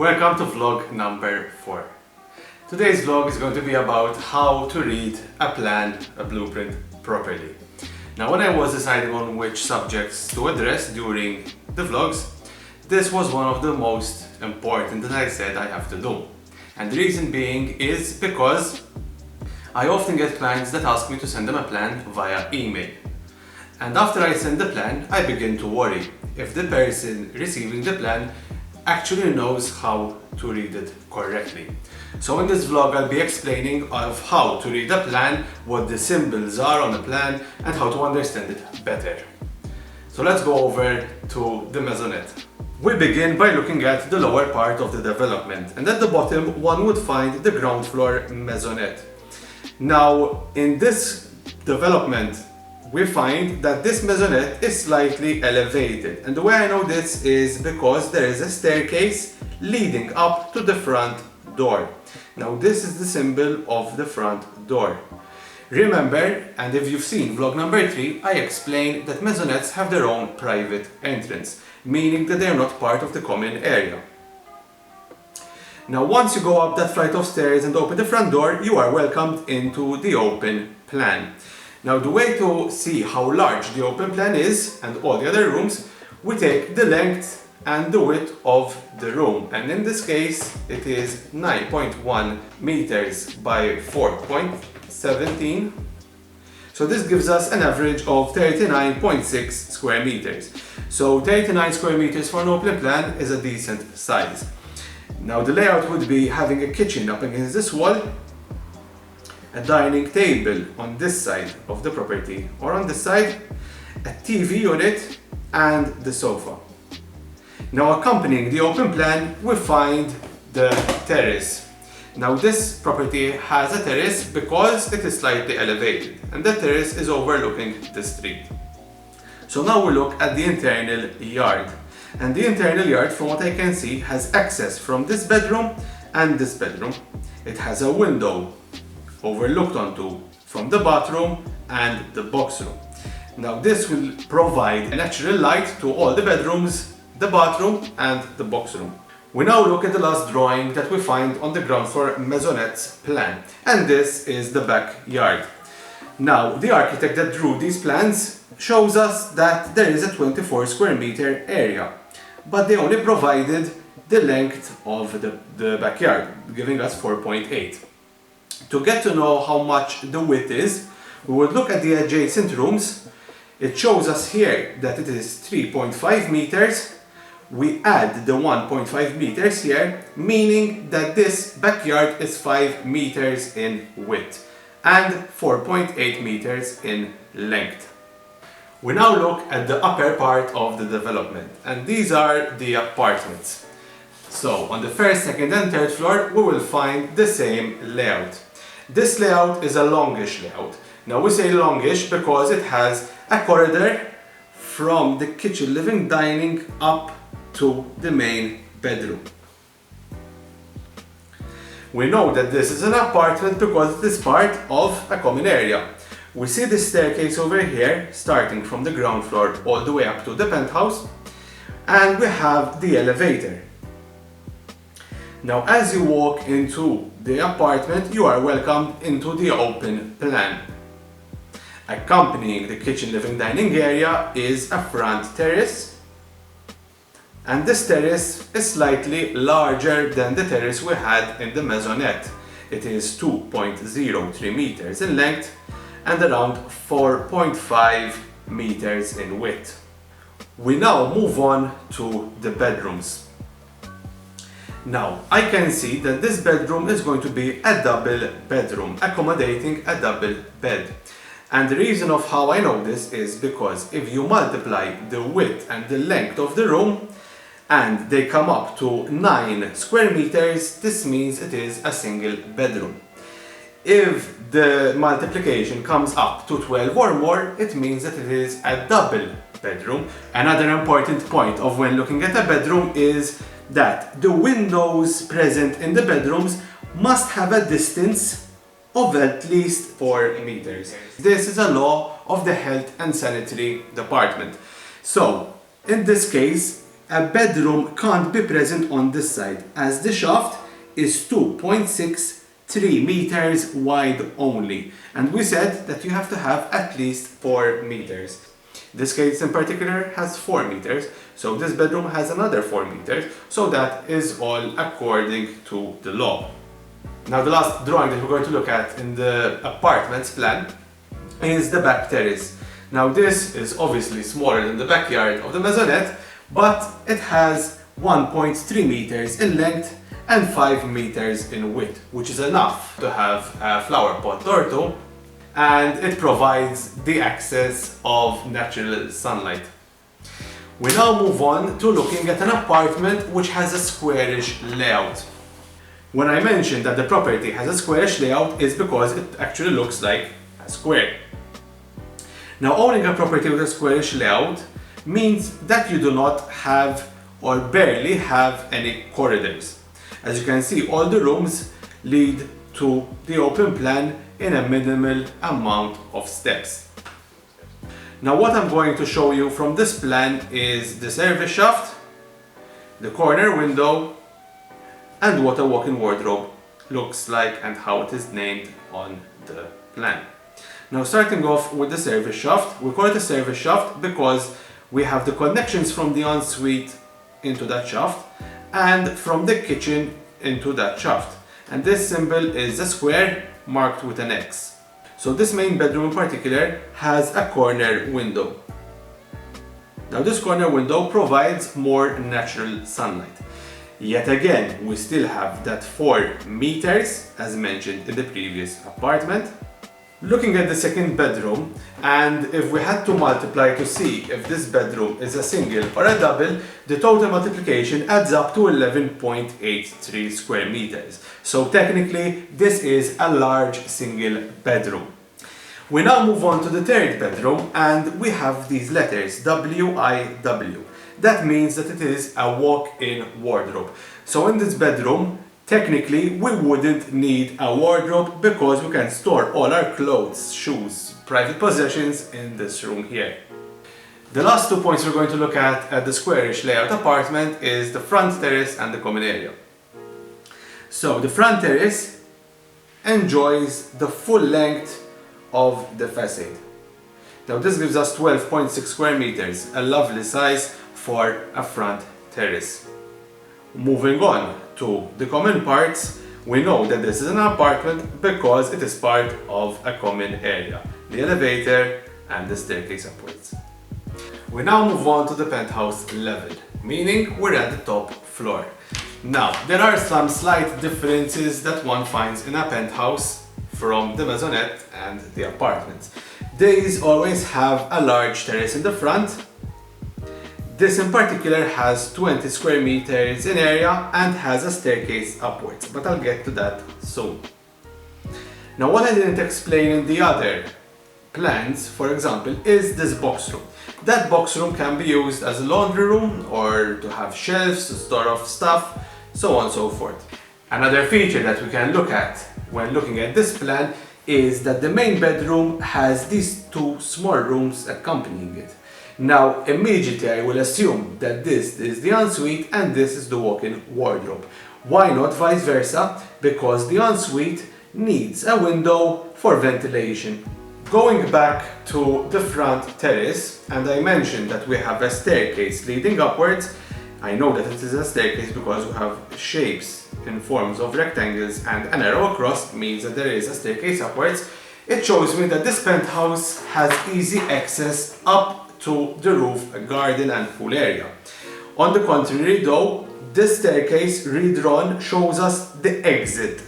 Welcome to vlog number 4. Today's vlog is going to be about how to read a plan, a blueprint properly. Now, when I was deciding on which subjects to address during the vlogs, this was one of the most important that I said I have to do. And the reason being is because I often get clients that ask me to send them a plan via email. And after I send the plan, I begin to worry if the person receiving the plan actually knows how to read it correctly. So in this vlog I'll be explaining of how to read a plan, what the symbols are on a plan, and how to understand it better. So let's go over to the Mesonet. We begin by looking at the lower part of the development, and at the bottom one would find the ground floor Mesonet. Now in this development we find that this Mesonet is slightly elevated, and the way I know this is because there is a staircase leading up to the front door. Now this is the symbol of the front door. Remember, and if you've seen vlog number 3, I explained that Mesonets have their own private entrance, meaning that they are not part of the common area. Now once you go up that flight of stairs and open the front door, you are welcomed into the open plan. Now the way to see how large the open plan is and all the other rooms, we take the length and the width of the room, and in this case it is 9.1 meters by 4.17. So this gives us an average of 39.6 square meters. So 39 square meters for an open plan is a decent size. Now the layout would be having a kitchen up against this wall, a dining table on this side of the property, or on this side, a TV unit, and the sofa. Now accompanying the open plan, we find the terrace. Now this property has a terrace because it is slightly elevated, and the terrace is overlooking the street. So now we look at the internal yard. And the internal yard, from what I can see, has access from this bedroom and this bedroom. It has a window overlooked onto from the bathroom and the box room. Now this will provide natural light to all the bedrooms, the bathroom and the box room. We now look at the last drawing that we find on the ground floor Mesonet's plan, and this is the backyard. Now the architect that drew these plans shows us that there is a 24 square meter area, but they only provided the length of the backyard, giving us 4.8. To get to know how much the width is, we would look at the adjacent rooms. It shows us here that it is 3.5 meters. We add the 1.5 meters here, meaning that this backyard is 5 meters in width and 4.8 meters in length. We now look at the upper part of the development, and these are the apartments. So on the first, second and third floor we will find the same layout. This layout is a longish layout. Now we say longish because it has a corridor from the kitchen, living, dining up to the main bedroom. We know that this is an apartment because it is part of a common area. We see the staircase over here starting from the ground floor all the way up to the penthouse, and we have the elevator. Now as you walk into the apartment, you are welcomed into the open plan. Accompanying the kitchen, living, dining area is a front terrace, and this terrace is slightly larger than the terrace we had in the Mesonet. It is 2.03 meters in length and around 4.5 meters in width. We now move on to the bedrooms. Now, I can see that this bedroom is going to be a double bedroom, accommodating a double bed. And the reason of how I know this is because if you multiply the width and the length of the room, and they come up to 9 square meters, this means it is a single bedroom. If the multiplication comes up to 12 or more, it means that it is a double bedroom. Another important point of when looking at a bedroom is that the windows present in the bedrooms must have a distance of at least 4 meters. This is a law of the Health and Sanitary Department. So, in this case, a bedroom can't be present on this side as the shaft is 2.63 meters wide only. And we said that you have to have at least 4 meters. This case in particular has 4 meters, so this bedroom has another 4 meters, so that is all according to the law. Now the last drawing that we're going to look at in the apartments plan is the back terrace. Now this is obviously smaller than the backyard of the Mesonet, but it has 1.3 meters in length and 5 meters in width, which is enough to have a flower pot or two, and it provides the access of natural sunlight. We now move on to looking at an apartment which has a squarish layout. When I mentioned that the property has a squarish layout, is because it actually looks like a square. Now, owning a property with a squarish layout means that you do not have or barely have any corridors. As you can see, all the rooms lead to the open plan in a minimal amount of steps. Now what I'm going to show you from this plan is the service shaft, the corner window, and what a walk-in wardrobe looks like and how it is named on the plan. Now starting off with the service shaft, we call it a service shaft because we have the connections from the ensuite into that shaft and from the kitchen into that shaft. And this symbol is a square marked with an X. So this main bedroom in particular has a corner window. Now this corner window provides more natural sunlight. Yet again, we still have that 4 meters as mentioned in the previous apartment. Looking at the second bedroom, and if we had to multiply to see if this bedroom is a single or a double, the total multiplication adds up to 11.83 square meters. So technically, this is a large single bedroom. We now move on to the third bedroom, and we have these letters WIW. That means that it is a walk-in wardrobe. So in this bedroom, technically, we wouldn't need a wardrobe because we can store all our clothes, shoes, private possessions in this room here. The last 2 points we're going to look at the squarish layout apartment is the front terrace and the common area. So the front terrace enjoys the full length of the facade. Now this gives us 12.6 square meters, a lovely size for a front terrace. Moving on to the common parts, we know that this is an apartment because it is part of a common area, the elevator and the staircase upwards. We now move on to the penthouse level, meaning we're at the top floor. Now, there are some slight differences that one finds in a penthouse from the Mesonet and the apartments. These always have a large terrace in the front. This in particular has 20 square meters in area and has a staircase upwards, but I'll get to that soon. Now what I didn't explain in the other plans, for example, is this box room. That box room can be used as a laundry room or to have shelves to store off stuff, so on and so forth. Another feature that we can look at when looking at this plan is that the main bedroom has these 2 small rooms accompanying it. Now, immediately I will assume that this is the ensuite and this is the walk-in wardrobe. Why not vice versa? Because the ensuite needs a window for ventilation. Going back to the front terrace, and I mentioned that we have a staircase leading upwards. I know that it is a staircase because we have shapes in forms of rectangles and an arrow across means that there is a staircase upwards. It shows me that this penthouse has easy access up to the roof, garden and pool area. On the contrary though, this staircase redrawn shows us the exit.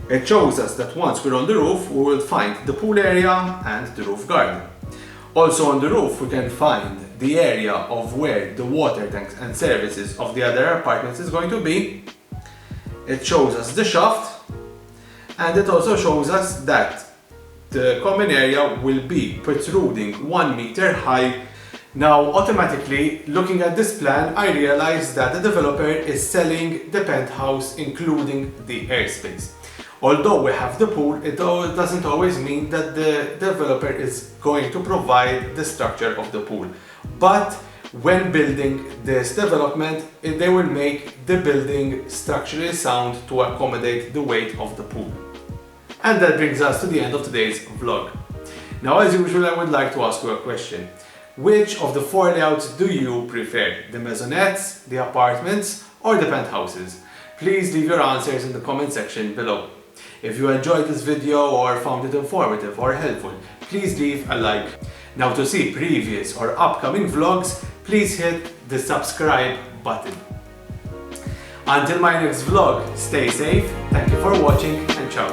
It shows us that once we're on the roof, we will find the pool area and the roof garden. Also on the roof, we can find the area of where the water tanks and services of the other apartments is going to be. It shows us the shaft, and it also shows us that the common area will be protruding 1 meter high. Now, automatically, looking at this plan, I realized that the developer is selling the penthouse including the airspace. Although we have the pool, it doesn't always mean that the developer is going to provide the structure of the pool. But when building this development, they will make the building structurally sound to accommodate the weight of the pool. And that brings us to the end of today's vlog. Now, as usual, I would like to ask you a question. Which of the 4 layouts do you prefer? The Mesonets, the apartments, or the penthouses? Please leave your answers in the comment section below. If you enjoyed this video or found it informative or helpful, please leave a like. Now, to see previous or upcoming vlogs, please hit the subscribe button. Until my next vlog, stay safe, thank you for watching, and ciao.